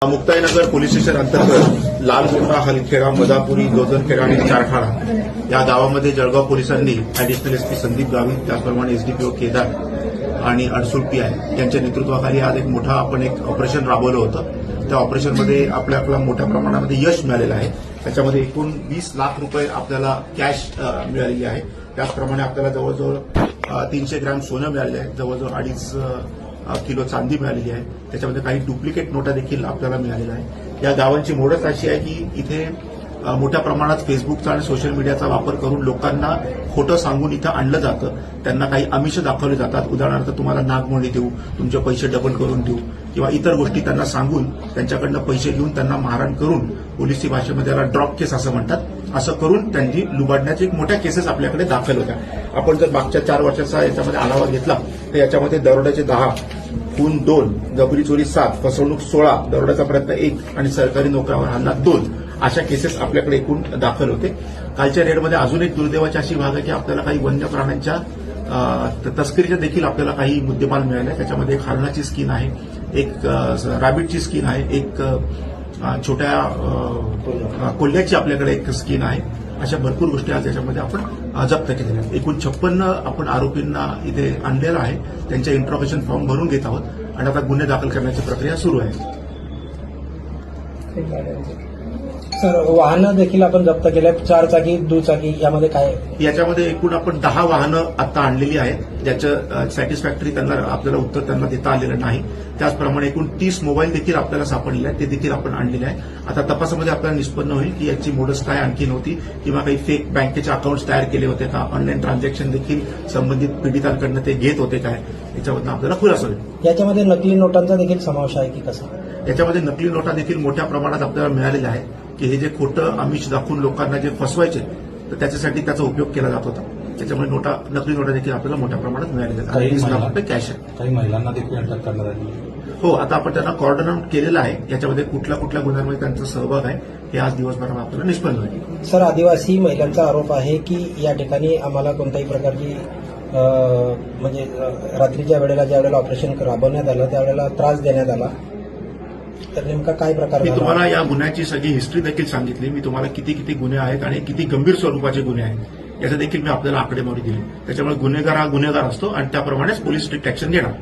Muktainagar police station अंतर्गत लालमोंडा, हलखेडा, मदापुरी, गोजनखेडा आणि चारठाणा या गावामध्ये जळगाव पोलिसांनी ऍडिशनल एसपी संदीप गावित, त्याचप्रमाणे एसडीपीओ केदार आणि अडसूळ पीआय यांच्या नेतृत्वाखाली आज एक मोठा आपण एक ऑपरेशन राबवलं होतं. त्या ऑपरेशनमध्ये आपल्याला मोठ्या प्रमाणामध्ये यश मिळालेलं आहे. त्याच्यामध्ये एकूण 20 लाख रुपये आपल्याला कॅश मिळालेली आहे. त्याचप्रमाणे आपल्याला जवळजवळ 300 ग्रॅम सोनं मिळाले आहे, जवळजवळ 2.5 किलो चांदी मिळालेली आहे. त्याच्यामध्ये काही डुप्लिकेट नोटा देखील आपल्याला मिळालेल्या आहे. या गावांची मोडच अशी आहे की इथे मोठ्या प्रमाणात फेसबुकचा आणि सोशल मीडियाचा वापर करून लोकांना खोटं सांगून इथं आणलं जातं. त्यांना काही आमिष दाखवले जातात. उदाहरणार्थ तुम्हाला नागमोडी देऊ, तुमचे पैसे डबल करून देऊ किंवा इतर गोष्टी त्यांना सांगून त्यांच्याकडनं पैसे घेऊन त्यांना मारहाण करून पोलिसी भाषेमध्ये याला ड्रॉप केस असं म्हणतात, असं करून त्यांनी लुबाडण्याचे एक मोठ्या केसेस आपल्याकडे दाखल होत्या. आपण जर मागच्या 4 वर्षाचा याच्यामध्ये आढावा घेतला तर याच्यामध्ये दरोड्याचे 10, खून 2, जबरी चोरी 7, फसवणूक 16, दरोड्याचा प्रयत्न 1 आणि सरकारी नोकऱ्यावर हल्ला 2 अशा केसेस आपल्याकडे एकूण दाखल होते. कालच्या रेडमध्ये अजून एक दुर्दैवाची अशी भाग आहे की आपल्याला काही वन्य प्राण्यांच्या तस्करीच्या देखील आपल्याला काही मुद्देमाल मिळाले. त्याच्यामध्ये एक हरणाची स्कीन आहे, एक रॅबिटची स्कीन आहे, एक छोट्या कोल्ह्याची आपल्याकडे एक स्कीन आहे. अशा भरपूर गोष्टी आज याच्यामध्ये आपण जप्त केलेल्या आहेत. एकूण 56 आपण आरोपींना इथे आणलेलं आहे. त्यांच्या इंट्रोगेशन फॉर्म भरून घेत आहोत आणि आता गुन्हे दाखल करण्याची प्रक्रिया सुरू आहे. सर, वाहनं देखील आपण जप्त केल्या, 4 चाकी, दुचाकी, यामध्ये काय? याच्यामध्ये एकूण आपण 10 वाहनं आता आणलेली आहेत, ज्याचं सॅटिस्फॅक्टरी आपल्याला उत्तर त्यांना देता आलेलं नाही. त्याचप्रमाणे एकूण 30 मोबाईल देखील आपल्याला सापडलेले आहेत, ते देखील आपण आणलेले आहे. आता तपासामध्ये आपल्याला निष्पन्न होईल की याची मोडस काय आणखी नव्हती किंवा काही फेक बँकेचे अकाउंट्स तयार केले होते का, ऑनलाईन ट्रान्झॅक्शन देखील संबंधित पीडितांकडनं ते घेत होते काय, याच्यामधून आपल्याला खुलासा होईल. याच्यामध्ये नकली नोटांचा देखील समावेश आहे की कसा? याच्यामध्ये नकली नोटा देखील मोठ्या प्रमाणात आपल्याला मिळालेल्या आहेत की हे जे खोटं आमिष दाखवून लोकांना जे फसवायचे तर त्याच्यासाठी त्याचा उपयोग केला जात होता. त्याच्यामुळे नकली नोटा देखील आपल्याला मोठ्या प्रमाणात मिळालेल्या आहेत. 20 लाख रुपये कॅश आहे. काही महिलांना देखील अटक करण्यात आली. हो, आता आपण त्यांना कॉर्डन आउट केलेलं आहे. याच्यामध्ये कुठल्या गुन्ह्यांमध्ये त्यांचा सहभाग आहे हे आज दिवसभरात आपल्याला निष्पन्न होईल. सर, आदिवासी महिलांचा आरोप आहे की या ठिकाणी आम्हाला कोणत्याही प्रकारची म्हणजे रात्रीच्या वेळेला ज्यावेळेला ऑपरेशन राबवण्यात आलं त्यावेळेला त्रास देण्यात आला, तर नेमका काय प्रकार? मी तुम्हाला या गुन्ह्याची सगळी हिस्ट्री देखील सांगितली. मी तुम्हाला किती गुन्हे आहेत आणि किती गंभीर स्वरूपाचे गुन्हे आहेत याचं देखील मी आपल्याला आकडेमोडी दिली. त्याच्यामुळे गुन्हेगार हा गुन्हेगार असतो आणि त्याप्रमाणेच पोलीस स्ट्रिक्ट ऍक्शन घेणार.